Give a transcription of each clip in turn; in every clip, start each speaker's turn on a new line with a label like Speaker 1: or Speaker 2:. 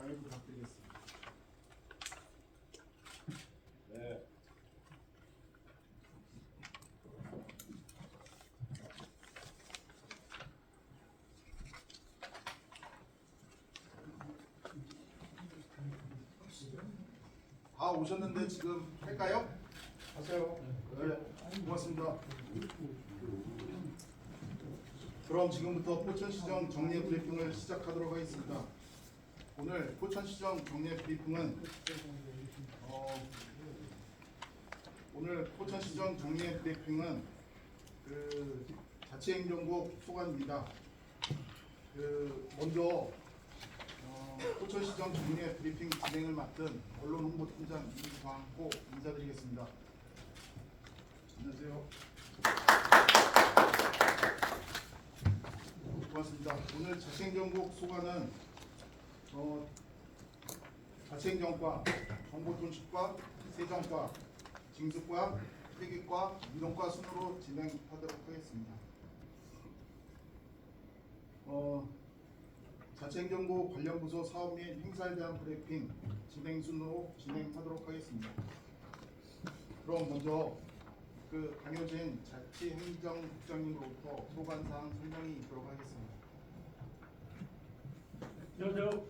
Speaker 1: 양해 부탁드리겠습니다. 네. 다 오셨는데 지금 할까요? 하세요. 네, 고맙습니다. 그럼 지금부터 포천시정 정례 브리핑을 시작하도록 하겠습니다. 오늘 포천시정 정례 브리핑은 오늘 포천시정 정례 브리핑은 자치행정국 소관입니다. 먼저 포천시정 정례 브리핑 진행을 맡은 언론홍보팀장 이광호 인사드리겠습니다. 안녕하세요. 고맙습니다. 오늘 자치행정국 소관은 자치행정과, 정보통신과, 세정과, 징수과, 회계과, 민원과 순으로 진행하도록 하겠습니다. 자치행정부 관련 부서 사업 및 행사에 대한 브리핑 진행 순으로 진행하도록 하겠습니다. 그럼 먼저 강효진 자치행정국장님으로부터 소관사항 설명이 있도록 하겠습니다.
Speaker 2: 안녕하세요.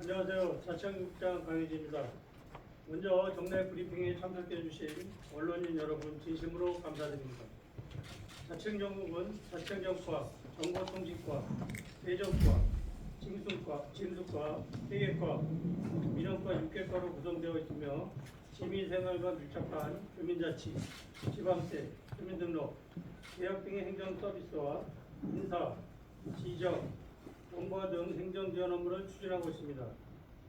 Speaker 2: 안녕하세요. 자치행정국장 강효진입니다. 먼저 정례 브리핑에 참석해 주신 언론인 여러분 진심으로 감사드립니다. 자치행정국은 자치행정과, 정보통신과, 세정과, 징수과, 회계과, 민원과 6개과로 구성되어 있으며 시민생활과 밀접한 주민자치, 지방세, 주민등록, 계약 등의 행정 서비스와 인사, 지정, 정보화 등 행정지원 업무를 추진하고 있습니다.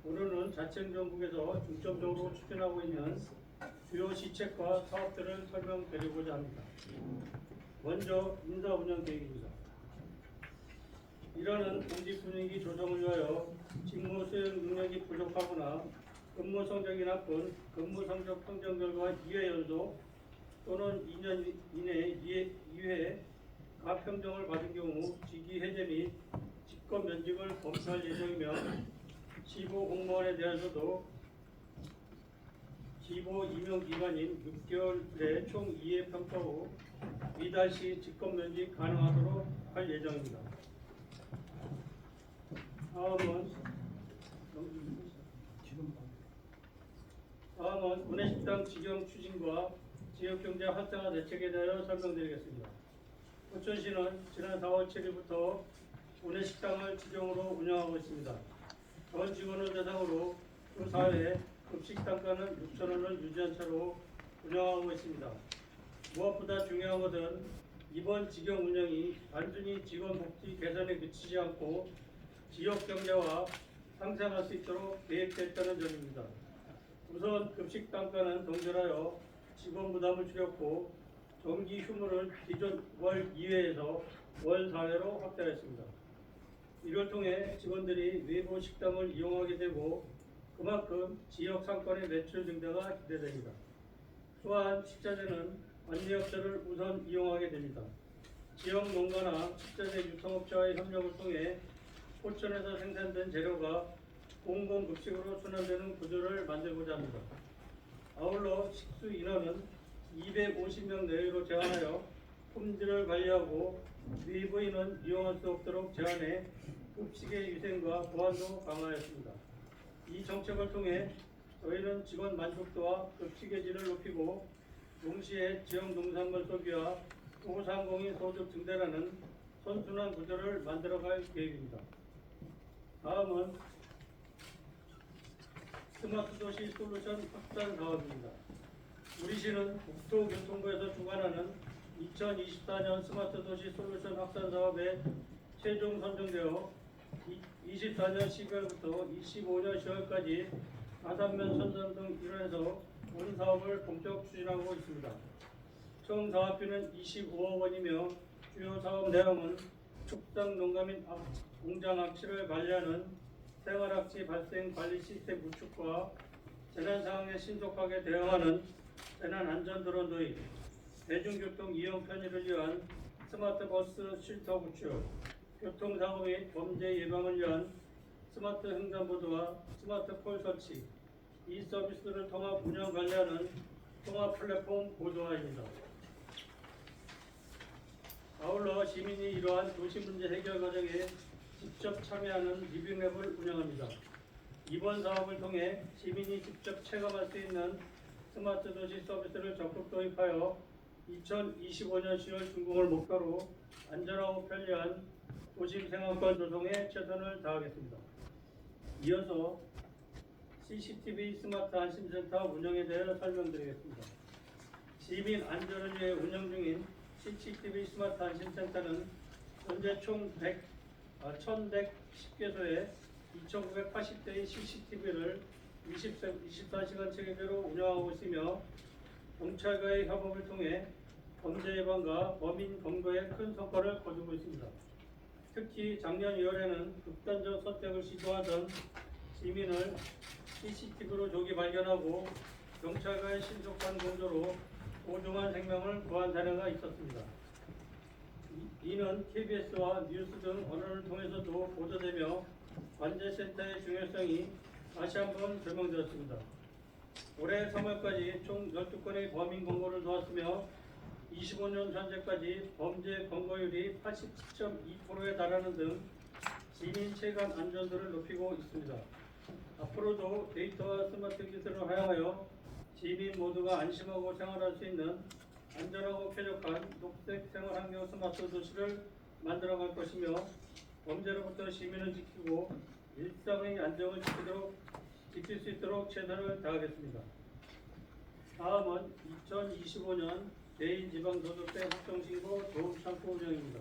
Speaker 2: 오늘은 자치행정국에서 중점적으로 추진하고 있는 주요 시책과 사업들을 설명드리고자 합니다. 먼저 인사 운영 계획입니다. 이러는 공직 분위기 조정을 위하여 직무 수행 능력이 부족하거나 근무 성적이 나쁜 근무 성적 평정 결과 2회 연속 또는 2년 이내 2회 가평정을 받은 경우 직위 해제 및 직권 면직을 검토할 예정이며 지부 공무원에 대해서도 지부 임용 기간인 6개월 내 총 2회 평가 후 이달 시 직권 면직 가능하도록 할 예정입니다. 다음은 구내식당 직영 추진과 지역경제 활성화 대책에 대하여 설명드리겠습니다. 포천시는 지난 4월 7일부터 구내식당을 직영으로 운영하고 있습니다. 전 직원을 대상으로 그 사회에 급식 단가는 6,000원을 유지한 채로 운영하고 있습니다. 무엇보다 중요한 것은 이번 직영 운영이 단순히 직원 복지 개선에 그치지 않고 지역 경제와 상생할 수 있도록 계획됐다는 점입니다. 우선 급식 단가는 동결하여 직원 부담을 줄였고 정기 휴무를 기존 월 2회에서 월 4회로 확대했습니다. 이를 통해 직원들이 외부 식당을 이용하게 되고 그만큼 지역 상권의 매출 증대가 기대됩니다. 또한 식자재는 안내업체를 우선 이용하게 됩니다. 지역 농가나 식자재 유통업체와의 협력을 통해 포천에서 생산된 재료가 공공급식으로 순환되는 구조를 만들고자 합니다. 아울러 식수 인원은 250명 내외로 제한하여 품질을 관리하고 외부인은 이용할 수 없도록 제한해 급식의 위생과 보안도 강화했습니다. 이 정책을 통해 저희는 직원 만족도와 급식의 질을 높이고 동시에 지역 농산물 소비와 소상공인 소득 증대라는 선순환 구조를 만들어갈 계획입니다. 다음은 스마트 도시 솔루션 확산 사업입니다. 우리 시는 국토교통부에서 주관하는 2024년 스마트 도시 솔루션 확산 사업에 최종 선정되어 24년 12월부터 25년 10월까지 가산면 선선 등 일환에서 본 사업을 본격 추진하고 있습니다. 총 사업비는 25억 원이며 주요 사업 내용은 축산 농가 및 공장 악취를 관리하는 생활악취 발생 관리 시스템 구축과 재난 상황에 신속하게 대응하는 재난 안전 드론 도입, 대중교통 이용 편의를 위한 스마트버스 쉴터 구축, 교통사고 및 범죄 예방을 위한 스마트 횡단보도와 스마트폴 설치, 이 서비스를 통합 운영 관리하는 통합 플랫폼 고도화입니다. 아울러 시민이 이러한 도시 문제 해결 과정에 직접 참여하는 리뷰맵을 운영합니다. 이번 사업을 통해 시민이 직접 체감할 수 있는 스마트 도시 서비스를 적극 도입하여 2025년 10월 준공을 목표로 안전하고 편리한 도심 생활권 조성에 최선을 다하겠습니다. 이어서 CCTV 스마트 안심센터 운영에 대해 설명드리겠습니다. 시민 안전을 위해 운영 중인 CCTV 스마트 안심센터는 현재 총 1,110개소의 2,980대의 CCTV를 24시간 체계대로 운영하고 있으며 경찰과의 협업을 통해 범죄 예방과 범인 검거에 큰 성과를 거두고 있습니다. 특히 작년 2월에는 극단적 선택을 시도하던 시민을 CCTV로 조기 발견하고 경찰과의 신속한 공조로 소중한 생명을 구한 사례가 있었습니다. 이는 KBS와 뉴스 등 언론을 통해서도 보도되며 관제센터의 중요성이 다시 한번 설명되었습니다. 올해 3월까지 총 12건의 범인 검거를 도왔으며 25년 현재까지 범죄 검거율이 87.2%에 달하는 등 시민 체감 안전도를 높이고 있습니다. 앞으로도 데이터와 스마트 기술을 활용하여 시민 모두가 안심하고 생활할 수 있는 안전하고 쾌적한 녹색 생활환경 스마트 도시를 만들어갈 것이며 범죄로부터 시민을 지키고 일상의 안정을 지킬 수 있도록 최선을 다하겠습니다. 다음은 2025년 개인지방소득세 확정신고 도움창구 운영입니다.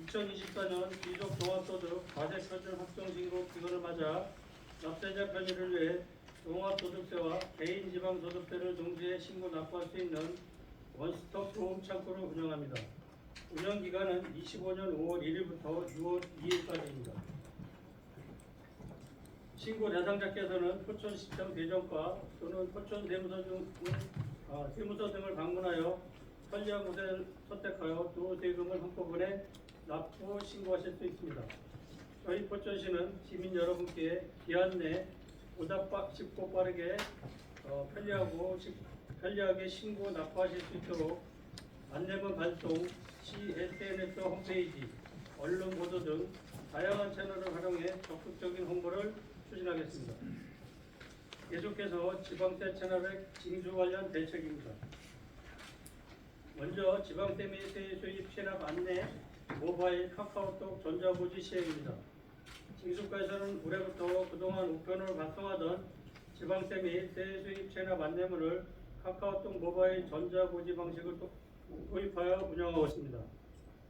Speaker 2: 2024년 귀족 종합소득 과세표준 확정신고 기간을 맞아 납세자 편의를 위해 종합소득세와 개인지방소득세를 동시에 신고 납부할 수 있는 원스톱 도움창구를 운영합니다. 운영기간은 25년 5월 1일부터 6월 2일까지입니다. 신고 대상자께서는 포천시청 대전과 또는 포천세무서 등을 방문하여 편리한 곳을 선택하여 도세금을 한꺼번에 납부 신고하실 수 있습니다. 저희 포천시는 시민 여러분께 기한 내 보다 쉽고 빠르게 편리하게 신고 납부하실 수 있도록 안내문 발송, 시 SNS 홈페이지, 언론 보도 등 다양한 채널을 활용해 적극적인 홍보를 추진하겠습니다. 계속해서 지방세 체납액 징수 관련 대책입니다. 먼저 지방세 및 세액 수입 체납 안내 모바일 카카오톡 전자고지 시행입니다. 징수과에서는 올해부터 그동안 우편으로 발송하던 지방세 및 세액 수입 체납 안내문을 카카오톡 모바일 전자고지 방식을 도입하여 운영하고 있습니다.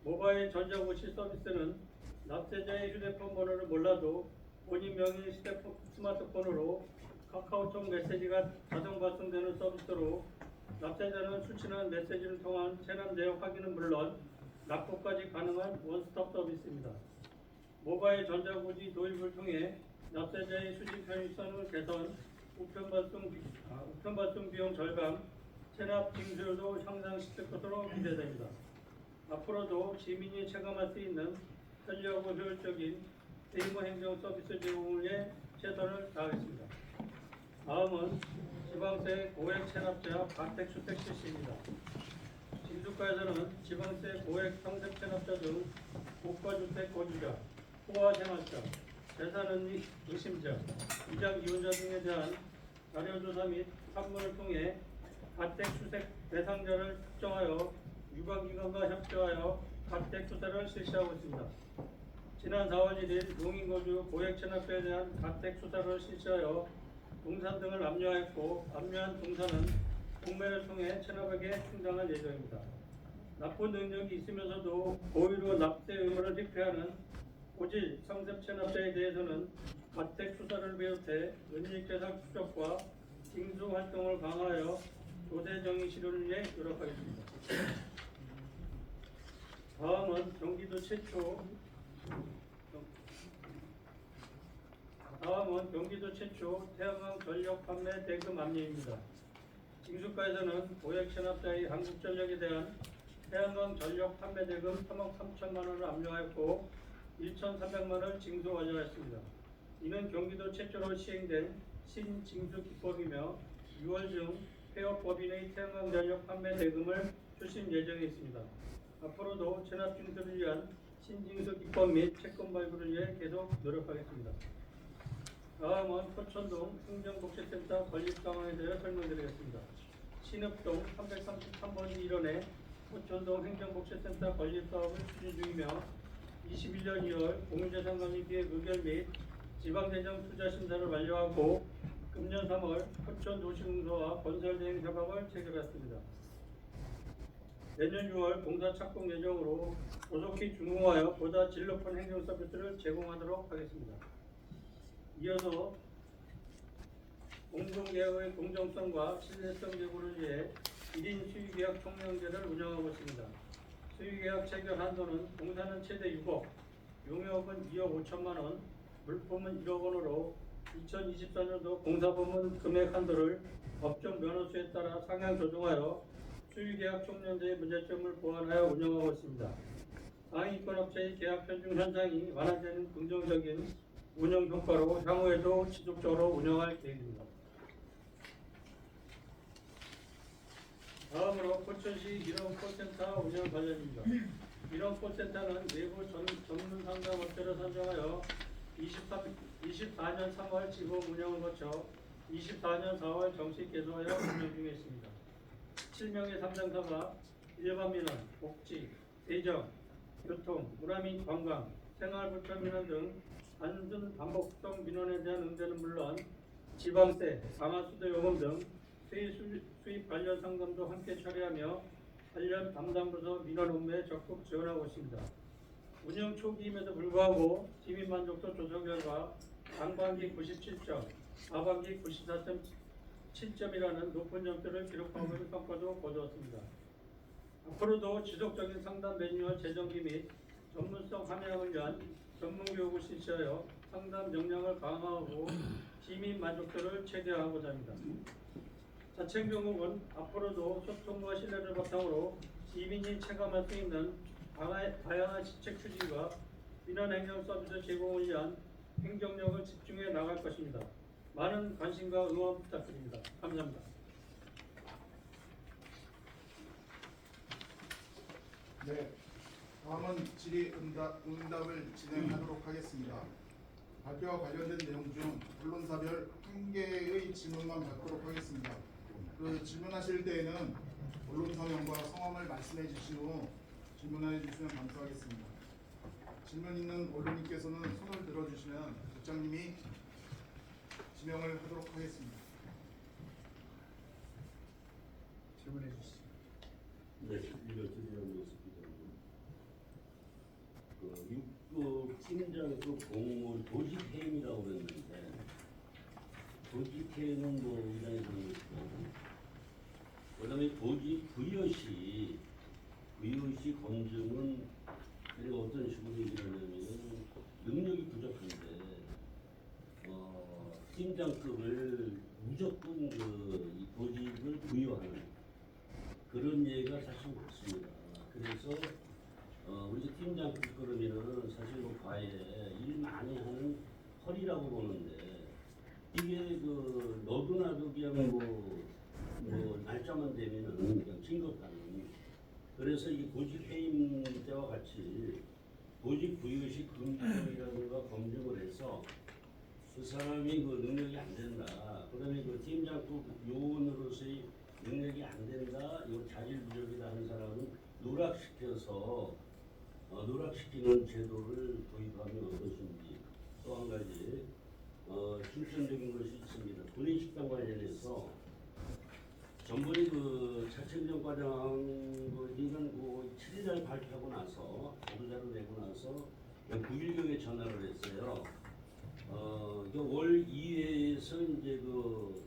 Speaker 2: 모바일 전자고지 서비스는 납세자의 휴대폰 번호를 몰라도 본인 명의 스마트폰으로 카카오톡 메시지가 자동 발송되는 서비스로 납세자는 수신한 메시지를 통한 체납 내역 확인은 물론 납부까지 가능한 원스톱 서비스입니다. 모바일 전자고지 도입을 통해 납세자의 수집 편의성을 개선, 우편 발송 비용 절감, 체납 징수율도 향상시킬 것으로 기대됩니다. 앞으로도 시민이 체감할 수 있는 편리하고 효율적인 세무 행정 서비스 제공을 위해 최선을 다하겠습니다. 다음은 지방세 고액 체납자 가택주택 실시입니다. 징수과에서는 지방세 고액 상습 체납자 등 고가주택 거주자, 포화 생활자, 재산 의심자, 이장 이혼자 등에 대한 자료조사 및 판문을 통해 가택주택 대상자를 특정하여 유관기관과 협조하여 가택수사를 실시하고 있습니다. 지난 4월 1일 농인거주 고액 체납자에 대한 가택수사를 실시하여 동산 등을 압류하였고 압류한 동산은 공매를 통해 체납액에 충당할 예정입니다. 납부 능력이 있으면서도 고의로 납세 의무를 회피하는 고질 상습 체납자에 대해서는 가택 수사를 비롯해 은닉재산 추적과 징수 활동을 강화하여 조세 정의 실현을 위해 노력하겠습니다. 다음은 경기도 최초 태양광 전력 판매 대금 압류입니다. 징수과에서는 고액 체납자의 한국전력에 대한 태양광 전력 판매 대금 3억 3천만 원을 압류하였고 1,300만 원 징수 완료했습니다. 이는 경기도 최초로 시행된 신징수 기법이며 6월 중 폐업 법인의 태양광 전력 판매 대금을 출신 예정에 있습니다. 앞으로도 체납 징수를 위한 신징수 기법 및 채권 발굴을 위해 계속 노력하겠습니다. 다음은 포천동 행정복지센터 건립 상황에 대해 설명드리겠습니다. 신읍동 333번 1원에 포천동 행정복지센터 건립 사업을 추진 중이며 21년 2월 공유재산관리기획 의결 및 지방재정 투자심사를 완료하고 금년 3월 포천도시공사와 건설대행 협약을 체결했습니다. 내년 6월 공사 착공 예정으로 조속히 준공하여 보다 질 높은 행정 서비스를 제공하도록 하겠습니다. 이어서 공동계약의 공정성과 신뢰성 제고를 위해 1인 수의계약 총명제를 운영하고 있습니다. 수의계약 체결 한도는 공사는 최대 6억, 용역은 2억 5천만 원, 물품은 1억 원으로 2024년도 공사부문 금액 한도를 법정 면허수에 따라 상향 조정하여 수의계약 총명제의 문제점을 보완하여 운영하고 있습니다. 상위권업체의 계약 편중 현상이 완화되는 긍정적인 운영 효과로 향후에도 지속적으로 운영할 계획입니다. 다음으로 포천시 민원콜센터 운영 관련입니다. 민원콜센터는 외부 전문 상담업체를 선정하여 24년 3월 지금 운영을 거쳐 24년 4월 정식 개소하여 운영 중에 있습니다. 7명의 담당자가 일반 민원, 복지, 대정, 교통, 문화 및 관광, 생활불편 민원 등 단순 반복성 민원에 대한 응대는 물론 지방세, 강화수도 요금 등 수입 관련 상담도 함께 처리하며 관련 담당 부서 민원 업무에 적극 지원하고 있습니다. 운영 초기임에도 불구하고 시민 만족도 조사 결과 상반기 97점, 하반기 94.7점이라는 높은 점수를 기록하고 있는 성과도 거두었습니다. 앞으로도 지속적인 상담 매뉴얼 재정비 및 전문성 함양을 위한 전문 교육을 실시하여 상담 역량을 강화하고 시민 만족도를 최대화하고자 합니다. 자책명목은 앞으로도 소통과 신뢰를 바탕으로 시민이 체감할 수 있는 다양한 시책 추진과 민원 행정 서비스 제공을 위한 행정력을 집중해 나갈 것입니다. 많은 관심과 응원 부탁드립니다. 감사합니다.
Speaker 1: 네, 다음은 질의응답을 진행하도록 하겠습니다. 발표와 관련된 내용 중 언론사별 한 개의 질문만 받도록 하겠습니다. 그 질문하실 때에는 언론사명과 성함을 말씀해 주신 후 질문해 주시면 감사하겠습니다. 질문 있는 언론인께서는 손을 들어주시면 국장님이 지명을 하도록 하겠습니다. 질문해 주시죠.
Speaker 3: 네, 이것들이라는 입국 팀장급 공무원 조직해임이라고 그랬는데 조직해임은 뭐 의장에서 있고 그다음에 조직 부여시 검증은 우리가 어떤 식으로 얘기를 하냐면 능력이 부족한데 팀장급을 무조건 이 조직을 부여하는 그런 예가 사실 없습니다. 그래서 우리 팀장급 그러면은 사실 뭐 과외 일 많이 하는 헐이라고 보는데 이게 그 너도나도 그냥 뭐 날짜만 되면은 그냥 진급하는. 그래서 이 조직 해임 때와 같이 조직 부여시 검증이라든가 검증을 해서 그 사람이 그 능력이 안 된다. 그다음에 그 팀장급 요원으로서의 능력이 안 된다. 이 자질 부족이다 하는 사람은 누락시키는 제도를 도입하면 어떠신지. 또 한 가지 실천적인 것이 있습니다. 군인식당 관련해서 전번에 그 차천정 과장 이건 7일날 발표하고 나서 보도자료 내고 나서 9일경에 전화를 했어요. 월 2회에서 이제 그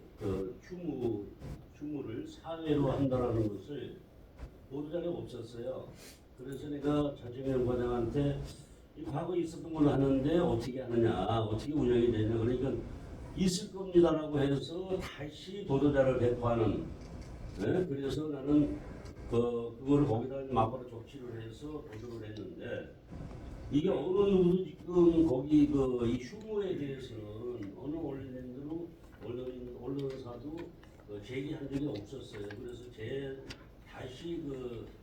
Speaker 3: 휴무를 4회로 한다라는 것을 보도자료가 없었어요. 그래서 내가 차천정 과장한테 과거에 있었던 걸로 하는데 어떻게 하느냐, 어떻게 운영이 되냐, 그러니까 있을 겁니다라고 해서 다시 보도자료를 배포하는 네? 그래서 나는 그거를 거기다 맞바로 적치를 해서 보도를 했는데 이게 어느 누구도 지금 거기 이 휴무에 대해서는 어느 언론사도 제기한 적이 없었어요. 그래서 다시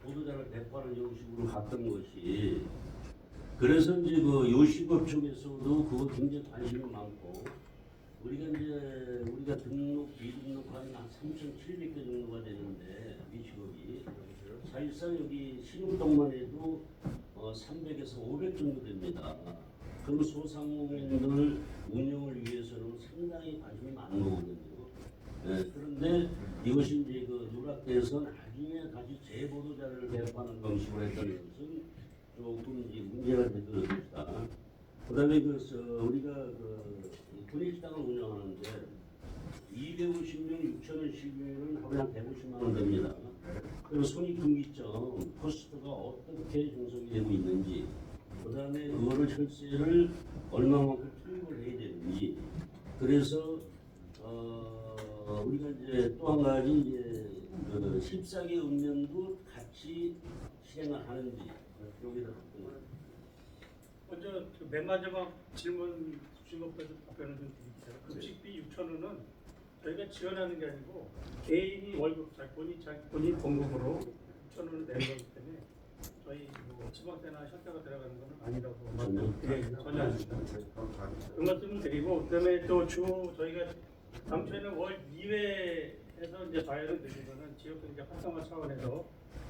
Speaker 3: 보도자를 배포하는 형식으로 갔던 것이 그래서 이제 요식업 쪽에서도 그거 굉장히 관심이 많고 우리가 비등록한 한 3,700개 정도가 되는데 미식업이 사실상 여기 신흥동만 해도 300에서 500 정도 됩니다. 그런 소상공인들 운영을 위해서는 상당히 관심이 많은 거거든요. 네, 그런데 이것이 이제 누락돼서 나중에 다시 재보도자를 배포하는 방식으로 했다는 것은 조금 이제 문제가 되는 것이다. 그다음에 우리가 분식당을 운영하는데 250명 6,000원씩이면 하루에 한 150만 원 됩니다. 그리고 손익분기점 코스트가 어떻게 형성이 되고 있는지, 그다음에 그거를 혈세를 얼마만큼 투입을 해야 되는지, 그래서 우리가 이제 또 한 가지 이제 14개 읍면도 같이 실행을 하는지 여기다
Speaker 2: 먼저 맨 마지막 질문 주신 것까지 답변을 좀 드릴게요. 급식비 6,000원은 저희가 지원하는 게 아니고 개인이 월급 본인 봉급으로 6,000원을 내는 거기 때문에 저희 지방세나 현대가 들어가는 건 아니라고 전혀 아닙니다. 그 말씀을 드리고 그다음에 또 저희가 당초에는 월 2회에서 이제 과외를 드리는 거는 지역경제 활성화 차원에서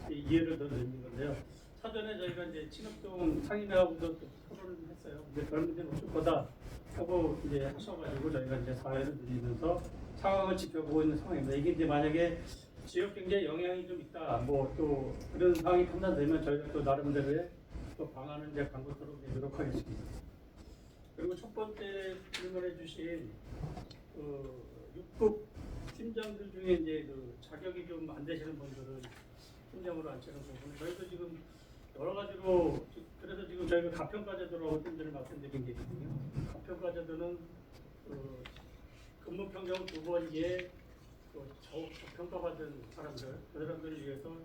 Speaker 2: 이해를 더 드리는 건데요. 사전에 저희가 이제 친업동 상인회하고도 토론을 했어요. 근데 그런 문제는 없을 거다 하고 이제 하셔가지고 저희가 이제 사회를 드리면서 상황을 지켜보고 있는 상황입니다. 이게 이제 만약에 지역 경제에 영향이 좀 있다, 뭐 또 그런 상황이 판단되면 저희가 또 나름대로의 또 방안을 이제 강구토록 노력하겠습니다. 그리고 첫 번째 질문해주신 육급 팀장들 중에 이제 자격이 좀 안 되시는 분들은 팀장으로 앉히는 부분은 저희도 지금 여러 가지로 그래서 지금 저희가 가평과제도라고 팀들을 말씀드린 게 있거든요. 가평과제도는 근무 평경 2번기에 평가받은 사람들, 그 사람들을 위해서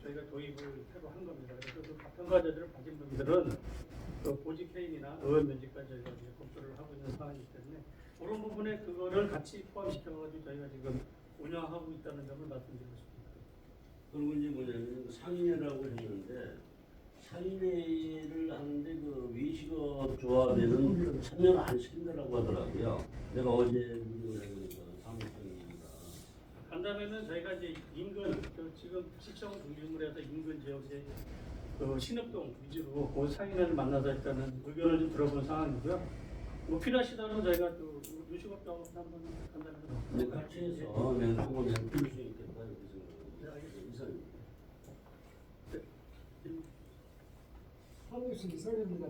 Speaker 2: 저희가 도입을 새로 한 겁니다. 그래서 그 가평과제도를 가진 분들은 보직 해임이나 의원 면직까지 저희가 이제 검토를 하고 있는 상황이기 때문에 그런 부분에 그거를 같이 포함시켜가지고 저희가 지금 운영하고 있다는 점을 말씀드리고 싶습니다.
Speaker 3: 그리고 이제 뭐냐면 상인회라고 했는데 상인회를 하는데 외식업 조합에는 참여를 안 시킨다라고 하더라고요. 내가 어제 문의를 해보니까 사무총이니까.
Speaker 2: 간다면은 저희가 이제 인근 지금 시청을 중심으로 해서 인근 지역에 신읍동 위주로 그 상인회를 만나서 일단은 의견을 좀 들어본 상황이고요. 뭐 필요하시다면 저희가 또 유식업도 한번 간다면
Speaker 3: 근데 같이 해서 내가 한번 해볼 수 있겠다 이렇게 생각합니다.
Speaker 2: 네, 알겠습니다.
Speaker 3: 이사님.
Speaker 4: 한뉴스 이사입니다.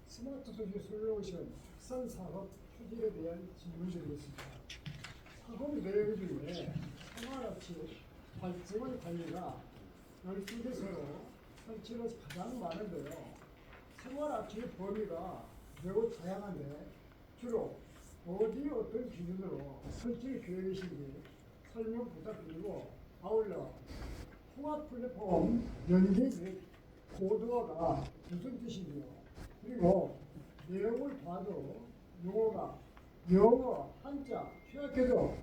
Speaker 4: 스마트 도시 솔루션 확산 사업 추진에 대한 질문드리겠습니다. 사업 내용 중에 생활아치 발생원 관리가 12개소로 설치로 가장 많은데요. 생활아치의 범위가 매우 다양한데 주로 어떤 기준으로 설치 계획이신지 설명 부탁드리고, 아울러 통합 플랫폼 연계 계획 고도화가 무슨 뜻이며, 그리고 내용을 봐도 용어가 영어, 한자, 취약해도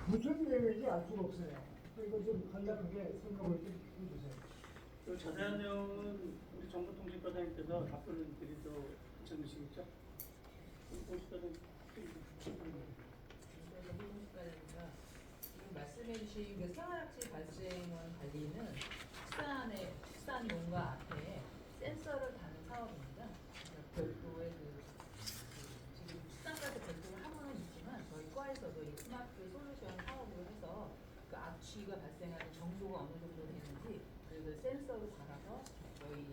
Speaker 4: 무슨 내용인지 알 수가 없어요. 이거 좀 간략하게 설명을 좀 해주세요.
Speaker 2: 자세한 내용은 우리 정보통신과장님께서 답변을 드리도록 괜찮으시겠죠? 정보통신과장님.
Speaker 5: 지금 말씀해주신 그 생활학치 발생원 관리는 식사용과 앞에 센서를 다는 사업입니다. 그러니까 별도의 지금 식당까지 별도로 하고는 있지만 저희 과에서도 이 스마트 솔루션 사업으로 해서 그 악취가 발생하는 정도가 어느 정도 되는지 그 센서를 달아서 저희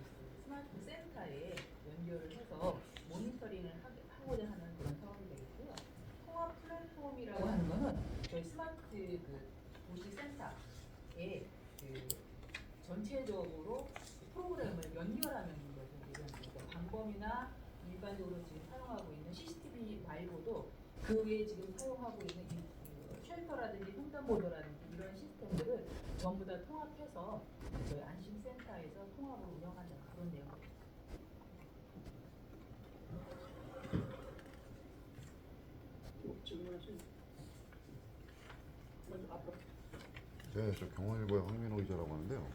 Speaker 5: 스마트 센터에 연결을 해서 모니터링을 하고자 하는 그런 사업이 되겠고요. 통합 플랫폼이라고 하는 거는 저희 스마트 도시 센터에 전체적으로 프로그램을 연결하는 거죠. 방범이나 일반적으로 지금 사용하고 있는 CCTV 말고도 그 외에 지금 사용하고 있는 쉘터라든지 횡단보도라든지 이런 시스템들을 전부 다 통합해서 저희 안심센터에서 통합을 운영하는 그런 내용입니다.
Speaker 2: 질문하신 먼저 앞으로.
Speaker 6: 네, 저 경원일보의 황민호 기자라고 하는데요.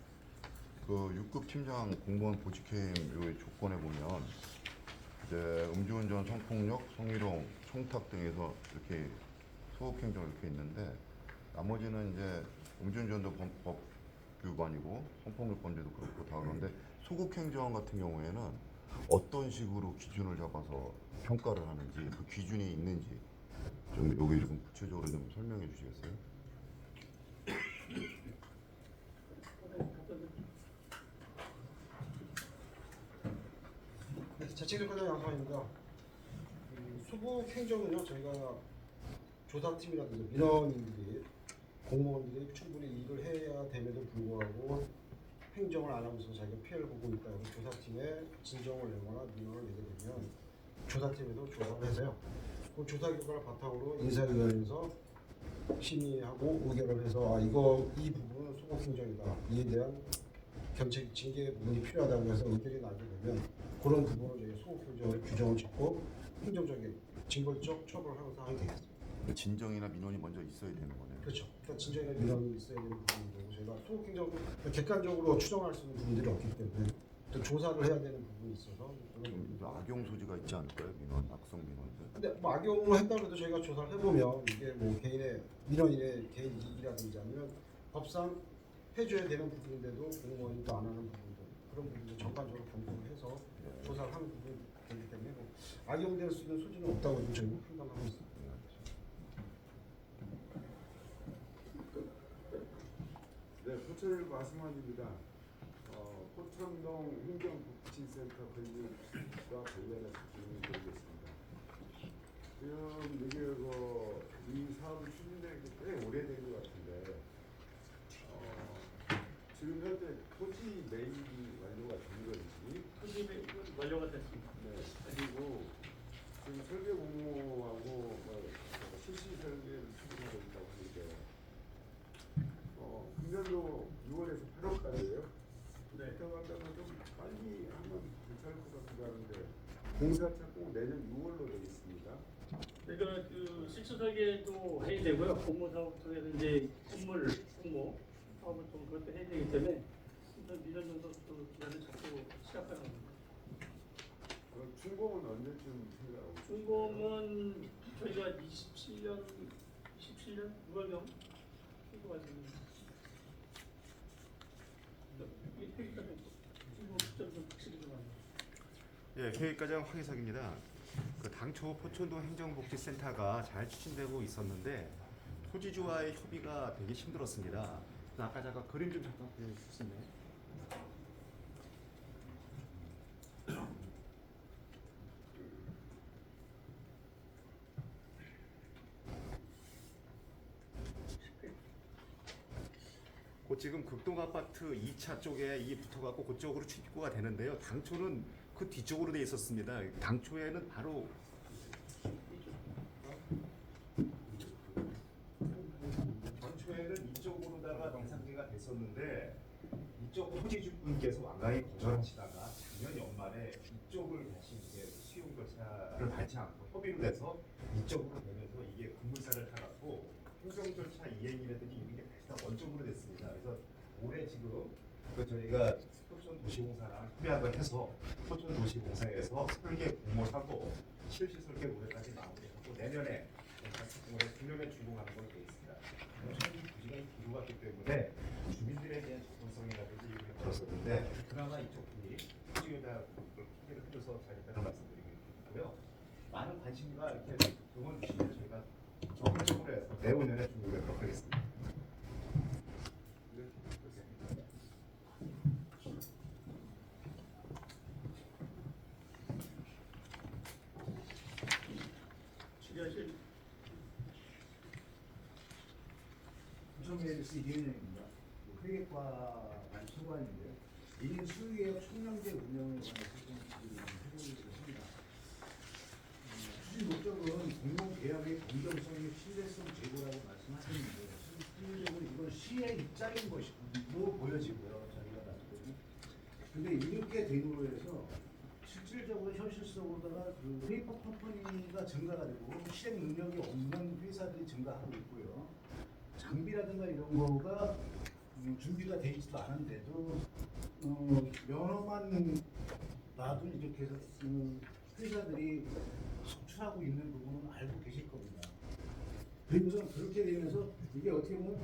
Speaker 6: 그 6급 팀장 공무원 보직해임 요 조건에 보면 이제 음주운전, 성폭력, 성희롱, 청탁 등에서 이렇게 소극행정 이렇게 있는데 나머지는 이제 음주운전도 법 위반이고 성폭력 범죄도 그렇고 다 그런데 소극행정 같은 경우에는 어떤 식으로 기준을 잡아서 평가를 하는지 그 기준이 있는지 좀 여기 좀 구체적으로 좀 설명해 주시겠어요?
Speaker 7: 네, 자치경과장 양상입니다. 소극 행정은요, 저희가 조사팀이라든지 민원인들이 공무원들이 충분히 이익을 해야 됨에도 불구하고 행정을 안 하면서 자기가 피해를 보고 있다 해서 조사팀에 진정을 내거나 민원을 내게 되면 조사팀에서 조사를 해서요. 그 조사 결과를 바탕으로 인사위원회에서 심의하고 의결을 해서 이 부분은 소극 행정이다. 이에 대한 견책 징계 부분이 필요하다고 해서 의견이 나게 되면 그런 부분을 저희가 소극 행정을 규정을 짓고 행정적인 징벌적 처벌을 항상 하게 되겠습니다.
Speaker 6: 진정이나 민원이 먼저 있어야 되는 거네요.
Speaker 7: 그렇죠. 그러니까 진정이나 민원이 있어야 되는 부분이고 저희가 소극 행정 객관적으로 추정할 수 있는 부분들이 없기 때문에 또 조사를 해야 되는 부분이 있어서
Speaker 6: 좀 악용 소지가 있지 않을까요? 민원, 악성 민원들.
Speaker 7: 근데 뭐 악용을 했다고 해도 저희가 조사를 해보면 이게 뭐 개인의 민원인의 개인 이익이라든지 아니면 법상 해줘야 되는 부분인데도 공무원이 또 안 하는 부분들 그런 부분을 전반적으로 검토를 해서 조사를 하는 부분이 되기 때문에 뭐 악용될 수 있는 소지는 없다고 지금 저희는 판단하고 있습니다.
Speaker 8: 네, 포천일 말씀드립니다. 포천동 행정복지센터 건립과 관련해서 질문드리겠습니다. 지금 이게 이 사업이 추진되기 꽤 오래된 것 같은데 지금 현재 토지 매입이 완료가 된 건지
Speaker 2: 토지 매입은 완료가 됐습니다.
Speaker 8: 네, 그리고 지금 설계 공모하고 실시 설계를 추진하고 있다고 하는데 금년도 6월에서 8월까지예요.
Speaker 2: 네.
Speaker 8: 부탁한다면 좀 빨리 하면 괜찮을 것 같기도 하는데 공사차 꼭 내년 6월로 되어 있습니다.
Speaker 2: 저희가 그 실수 설계도 해야 되고요. 공모 사업 통해서 이제 건물 공모 사업을 좀 그것도 해야 되기 때문에 일단 1년 정도 또 기간을 잡고 시작하는 겁니다.
Speaker 8: 준공은 언제쯤 생각하고 있어요?
Speaker 2: 준공은 저희가 27년 6월경 준공 말씀입니다. 이 회기까지 준공 시점 좀 확실히 좀 하네요.
Speaker 9: 예, 계획과장 황희석입니다. 그 당초 포천동 행정복지센터가 잘 추진되고 있었는데 토지주와의 협의가 되게 힘들었습니다. 아까 잠깐 그림 좀 잠깐 보여주실 수 있나요? 그 지금 극동아파트 2차 쪽에 이 붙어갖고 그쪽으로 출입구가 되는데요. 당초는 그 뒤쪽으로 돼 있었습니다. 당초에는 바로 전초에는 이쪽으로다가 정상기가 됐었는데 이쪽 토지주분께서 완강히 거절하시다가 작년 연말에 이쪽을 다시 이제 수용 절차를 밟지 않고 협의를 해서 이쪽으로 되면서 이게 급물살을 타갖고 행정 절차 이행이라든지 이런 게 다시 다 원점으로 됐습니다. 그래서 올해 지금 그 저희가 포천도시공사랑 협의를 해서 포천도시공사에서 설계 공모하고 실시 설계 모델까지 마무리하고 내년에 올해 금년에 준공하는 걸로 되어 있습니다. 현재 부지가 뒤로 갔기 때문에 주민들에 대한 접근성이라든지 이런 게 들었었는데 그나마 이쪽 분이 토지에다 피해를 해줘서 잘 됐다는 말씀드리고 있고요. 많은 관심과 이렇게 응원 주시면 저희가 적극적으로 해서 내후년에 준공하도록 하겠습니다.
Speaker 2: 취재하실
Speaker 10: 부천메르스 이대현입니다. 회계과만 수고하는데요. 이는 수의계약 총량제 운영에 관해서 좀 해보겠습니다. 추진 목적은 공공 계약의 공정성 및 신뢰성 제고라고 말씀하셨는데 실질적으로 이건 시의 입장인 것으로 보여지고요. 저희가 봤을 때는. 근데 이렇게 됨으로 해서 실질적으로 현실적으로다가 그 페이퍼 컴퍼니가 증가가 되고 실행 능력이 없는 회사들이 증가하고 있고요. 장비라든가 이런 거가 준비가 돼 있지도 않은데도 면허만 놔도 이렇게 해서 회사들이 속출하고 있는 부분은 알고 계실 겁니다. 그리고서 그렇게 되면서 이게 어떻게 보면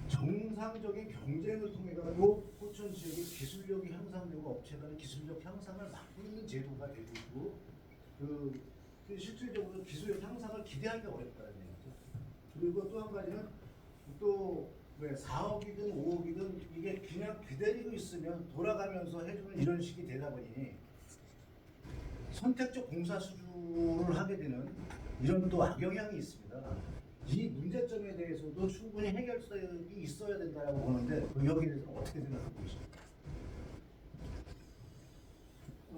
Speaker 10: 정상적인 경쟁을 통해 가지고 포천 지역의 기술력이 향상되고 업체간의 기술력 향상을 막고 있는 제도가 되고 있고 그 실질적으로 기술력 향상을 기대하기가 어렵다는 얘기죠. 그리고 또 한 가지는 또 왜 4억이든 5억이든 이게 그냥 기다리고 있으면 돌아가면서 해주는 이런 식이 되다 보니 선택적 공사 수주를 하게 되는 이런 또 악영향이 있습니다. 이 문제점에 대해서도 충분히 해결책이 있어야 된다고 보는데 여기에 대해서 어떻게 생각하고 계십니까?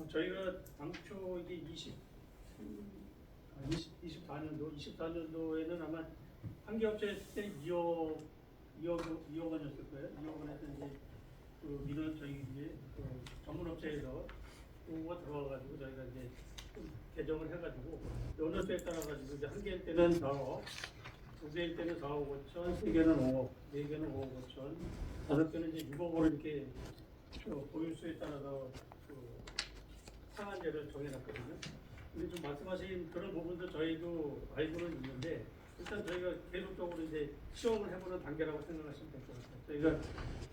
Speaker 2: 저희가 당초 이게 24년도에는 아마 한 개 업체 했을 때 2억 원이었을 거예요. 2억 원에서 이제 그 민원 저희 이제 그 전문 업체에서 공고가 들어와가지고 저희가 이제 좀 개정을 해가지고 연료수에 따라가지고 이제 한 개일 때는 4억, 두 개일 때는 4억 5천, 세 개는 5억, 네 개는 5억 5천, 다섯 개는 이제 6억으로 이렇게 보유수에 따라서 그 상한제를 정해놨거든요. 근데 좀 말씀하신 그런 부분도 저희도 알고는 있는데 일단 저희가 계속적으로 이제 시험을 해보는 단계라고 생각하시면 될 것 같아요. 저희가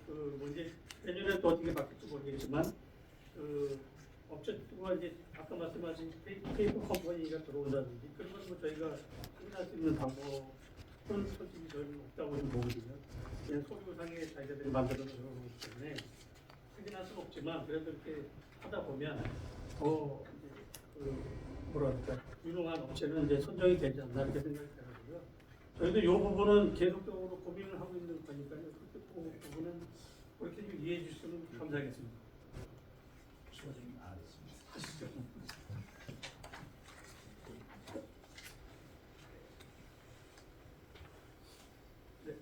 Speaker 2: 그 뭐 이제 내년에 또 어떻게 바뀔지 모르겠지만 그 업체가 이제 아까 말씀하신 페이퍼 컴퍼니가 들어온다든지 그런 건 뭐 저희가 확인할 수 있는 방법은 솔직히 저희는 없다고 좀 보거든요. 그냥 소유상에 자기들이 만들어서 그런 거기 때문에 확인할 수는 없지만 그래도 이렇게 하다 보면 더 이제 그 뭐랄까 유능한 업체는 이제 선정이 되지 않나 이렇게 생각이 들어요. 저희도 이 부분은 계속적으로 고민을 하고 있는 거니까요. 그 부분은 그렇게 좀 이해해 주시면 감사하겠습니다.
Speaker 10: 추가적인 알겠습니다.
Speaker 2: 하시죠. 네.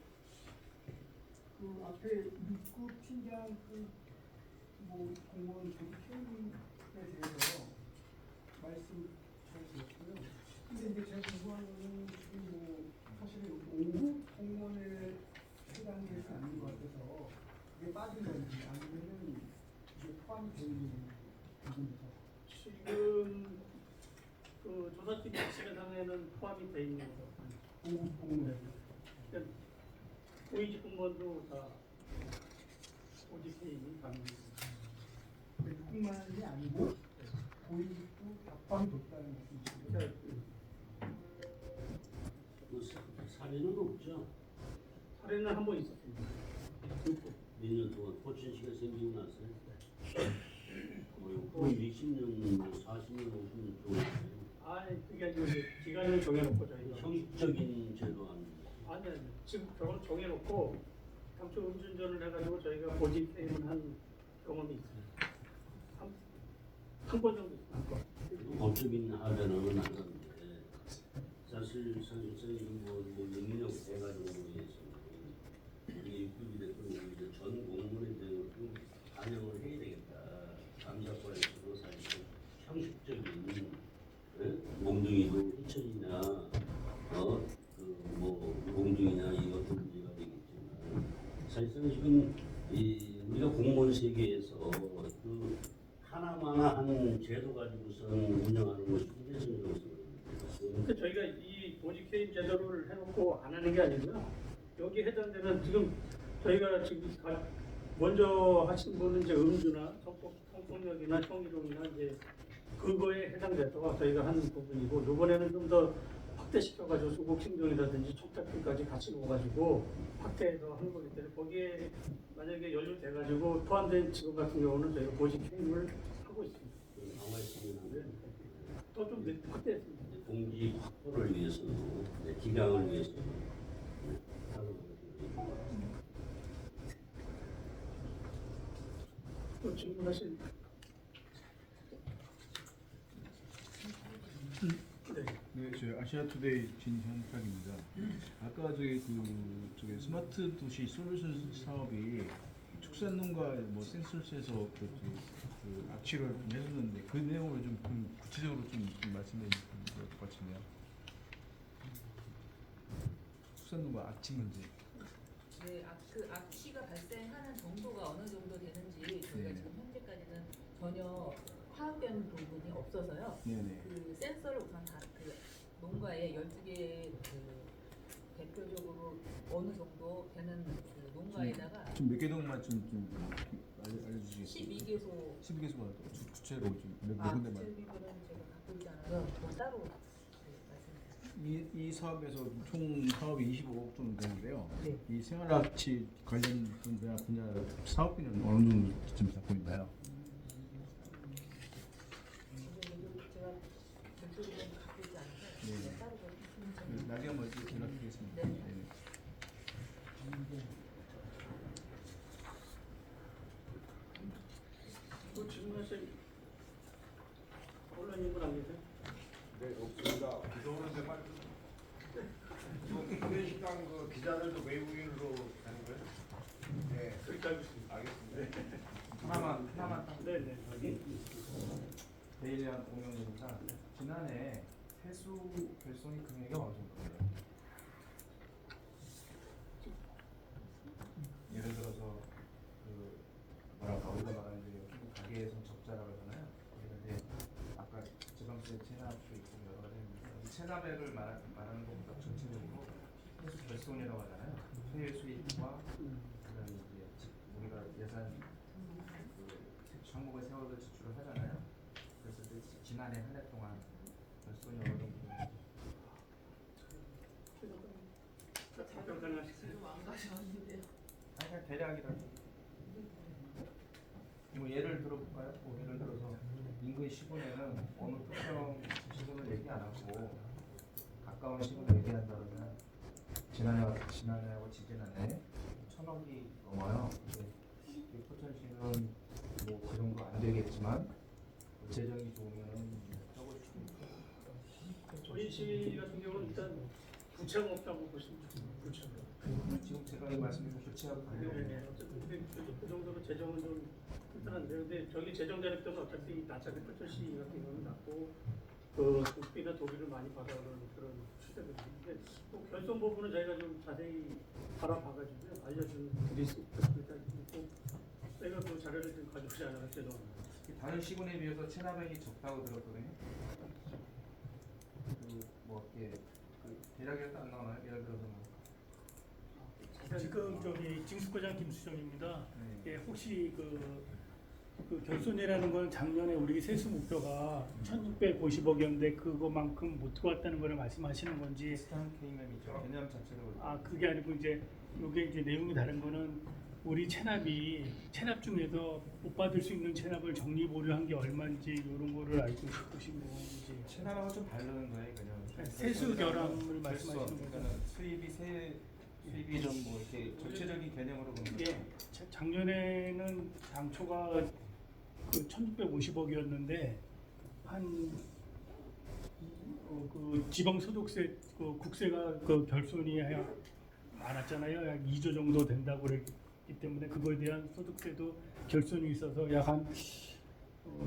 Speaker 4: 그 앞에 6급 팀장 그뭐 공무원 그 채용에 대해서 말씀 잘 드렸고요. 근데 이제 제가 궁금한 거는 지금 뭐 사실은 5급 공무원에 해당되지 않는 것 같아서 이게 빠진 건지 아니면은 이게 포함이 되어 있는 부분이죠.
Speaker 2: 지금 그 조사팀 지시상에는 포함이 돼 있는 거죠.
Speaker 4: 5급 공무원.
Speaker 2: 그러니까 고위직 공무원도 다 OJT이 가능합니다.
Speaker 4: 6급만이 아니고 고위직도 다 포함됐다는 말씀이시죠?
Speaker 2: 그러니까
Speaker 3: 그 사례는 없죠.
Speaker 2: 사례는 한 번 있었습니다.
Speaker 3: 몇 년 동안 포천시가 생기고 나서 거의 20년, 40년, 50년 동안
Speaker 2: 그게 아니고 이제 기간을 정해놓고 저희가
Speaker 3: 형식적인 제도 아닙니다.
Speaker 2: 아니 지금 저걸 정해놓고 당초 음주운전을 해가지고 저희가 보직 해임을 한 경험이 있습니다. 한 번 정도 있습니다. 한 번.
Speaker 3: 법적인 하자는 안 하는데 사실상 이건 뭐 능력 해가지고 해서 우리 입국이 됐고 이제 전 공무원에 대해서 반영을 해야 되겠다. 감사과에서도 사실 형식적인 몽둥이도 희천이나 그뭐 몽둥이나 이것도 문제가 되겠지만 사실상 지금 우리가 공무원 세계에서 그 하나만한 제도 가지고선 운영하는 것이 힘들다고 생각합니다.
Speaker 2: 그러니까 저희가 이 보직 해임 제도를 해놓고 안 하는 게 아니라 여기 해당되는 지금 저희가 지금 먼저 하신 분은 이제 음주나 성폭력이나 성희롱이나 이제 그거에 해당돼서 저희가 하는 부분이고 이번에는 좀 더 확대시켜가지고 수곡행정이라든지 촉탁금까지 같이 넣어가지고 확대해서 하는 거기 때문에 거기에 만약에 연루돼가지고 포함된 직업 같은 경우는 저희가 보직 해임을 하고 있습니다.
Speaker 3: 강화했으면
Speaker 2: 또좀 확대했습니다.
Speaker 3: 공직 확보를 위해서 기강을 위해서
Speaker 2: 또 질문하실
Speaker 1: 네,
Speaker 11: 아시아투데이 진현탁입니다. 아까 저기 스마트 도시 솔루션 사업이 축산농가 뭐 센서스에서 그 악취를 좀 해줬는데 그 내용을 좀 구체적으로 좀 말씀해 주시면 될 것 같은데요. 축산농가 악취 문제.
Speaker 5: 네, 그 악취가 발생하는 정도가 어느 정도 되는지 저희가
Speaker 11: 네.
Speaker 5: 지금 현재까지는 전혀 파악된 부분이 없어서요.
Speaker 11: 네네.
Speaker 5: 그 센서를 우선 다 그 농가에 12개 그 대표적으로 어느 정도 되는 그 농가에다가
Speaker 11: 좀 몇 개 정도만 좀 알려주시겠어요?
Speaker 5: 12개소
Speaker 11: 12개소가 구체로 좀몇 군데만.
Speaker 5: 구체비들은 제가 갖고 있지 않아서 그건 따로 말씀드릴게요.
Speaker 11: 이 사업에서 총 사업이 25억 정도 되는데요.
Speaker 5: 네.
Speaker 11: 이 생활납치 관련 분야 사업비는 어느 정도쯤 잡고 있나요?
Speaker 5: 제가 별도로 갖고 있지 않아서
Speaker 11: 네.
Speaker 5: 따로
Speaker 11: 나중에 한번 연락드리겠습니다.
Speaker 5: 네.
Speaker 11: 네.
Speaker 2: 또 질문하실 언론인분 안 계세요?
Speaker 8: 네, 없습니다.
Speaker 9: 기도하는데 말. 구내식당 그 기자들도 외국인으로 되는 거예요? 네,
Speaker 2: 그렇게 알고 있습니다.
Speaker 9: 알겠습니다.
Speaker 12: 하나만 딱.
Speaker 2: 네네. 여기.
Speaker 12: 데일리한 공영이니까 지난해 세수 결손이 금액이 어느 정도예요? 예를 들어서 그 뭐랄까 우리가 말하는 이제 가게에서 적자라고 하잖아요. 우리가 이제 아까 지방세 체납도 있고 여러 가지 있는데 이 체납액을 말하는 것보다 전체적으로 세수 결손이라고 하잖아요. 세외 수입과 그다음에 이제 우리가 예산 그 항목의 세월을 지출을 하잖아요. 그래서 이제 지난해 한 해 동안 결손이 어느 정도
Speaker 2: 답변 가능하실까요?
Speaker 5: 지금 안 가셨는데요.
Speaker 12: 아니 그냥 대략이라도 뭐 예를 들어볼까요? 뭐 예를 들어서 인근 시군에는 어느 특정 시군을 얘기 안 하고 가까운 시군을 얘기한다면 지난해하고 지지난해 1,000억이 넘어요. 근데 포천시는 뭐 그 정도 안 되겠지만 재정이 좋으면은 적을 수도 있고.
Speaker 2: 저희 시 같은 경우는 일단 부채가 없다고 보시면 좋습니다. 부채가.
Speaker 12: 지금 제가 말씀드린 구체하고 관련된
Speaker 2: 네네. 어쨌든 그 정도로 재정은 좀 튼튼한데, 근데 저기 재정 자립 때는 어차피 나차기 포천시 같은 경우는 낮고 그 국비나 도비를 많이 받아오는 그런 추세들이 있는데 또 결손 부분은 저희가 좀 자세히 바라봐가지고요 알려준 드릴 수 있겠습니다. 제가 그 자료를 좀 가져오지 않아서 죄송합니다.
Speaker 12: 다른 시군에 비해서 체납액이 적다고 들었거든요. 그뭐 이렇게 그 대략이라도 안 나오나요? 예를 들어서 뭐.
Speaker 13: 지금 저기 징수과장 김수정입니다.
Speaker 12: 네.
Speaker 13: 예, 혹시 그 결손이라는 건 작년에 우리 세수 목표가 1,650억이었는데 그거만큼 못 들어왔다는 걸 말씀하시는 건지.
Speaker 12: 스탄 K맵이죠. 개념 자체로.
Speaker 13: 아 그게 아니고 이제 이게 이제 내용이 다른 거는 우리 체납 중에서 못 받을 수 있는 체납을 정리 보류한 게 얼마인지 이런 거를 알고 싶으신 건지.
Speaker 12: 체납하고 좀 다르는 거예요, 그냥.
Speaker 13: 세수 결함을 말씀하시는 거죠.
Speaker 12: 그러니까는 수입이 좀 뭐 이렇게 전체적인 개념으로 보는 거죠.
Speaker 13: 예, 작년에는 당초가 그 1,650억이었는데 그 지방소득세 그 국세가 그 결손이 많았잖아요. 약 2조 정도 된다고 그랬기 때문에 그거에 대한 소득세도 결손이 있어서 약 한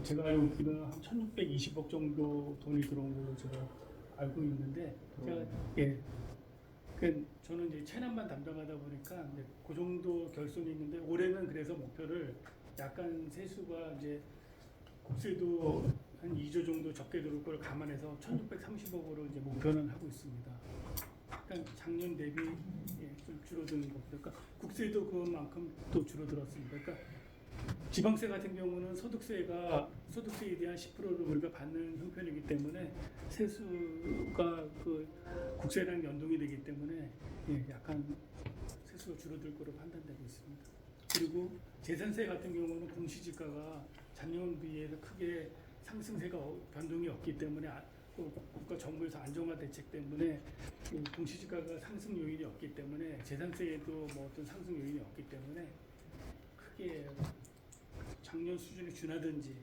Speaker 13: 제가 알고 있기로는 한 1,620억 정도 돈이 들어온 걸로 제가 알고 있는데 제가 예. 그 저는 이제 체납만 담당하다 보니까 이제 그 정도 결손이 있는데 올해는 그래서 목표를 약간 세수가 이제 국세도 한 2조 정도 적게 들어올 걸 감안해서 1,630억으로 이제 목표는 하고 있습니다. 그러니까 작년 대비 좀 줄어드는 거. 그러니까 국세도 그만큼 또 줄어들었습니다. 그러니까 지방세 같은 경우는 소득세에 대한 10%를 우리가 받는 형편이기 때문에 세수가 그 국세랑 연동이 되기 때문에 약간 세수가 줄어들 거로 판단되고 있습니다. 그리고 재산세 같은 경우는 공시지가가 작년 비해서 크게 상승세가 변동이 없기 때문에 국가 정부에서 안정화 대책 때문에 공시지가가 상승 요인이 없기 때문에 재산세에도 뭐 어떤 상승 요인이 없기 때문에 크게 작년 수준에 준하든지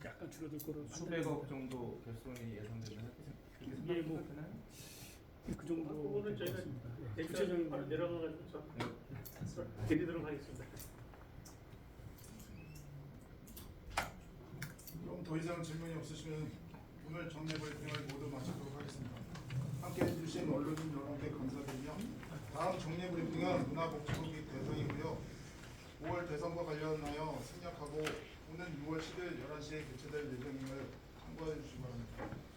Speaker 13: 약간 줄어들 거로
Speaker 12: 수백억 정도 결손이 예상되면
Speaker 13: 예, 뭐 그 정도.
Speaker 2: 그거는 저희가
Speaker 13: 구체적인
Speaker 2: 바로 내려가가지고 드리도록 하겠습니다.
Speaker 1: 그럼 더 이상 질문이 없으시면 오늘 정례 브리핑을 모두 마치도록 하겠습니다. 함께 해주신 언론인 여러분께 감사드리며 다음 정례 브리핑은 문화복지국이 대상이고요. 5월 대선과 관련하여 생략하고 오는 6월 10일 11시에 개최될 예정임을 참고해 주시기 바랍니다.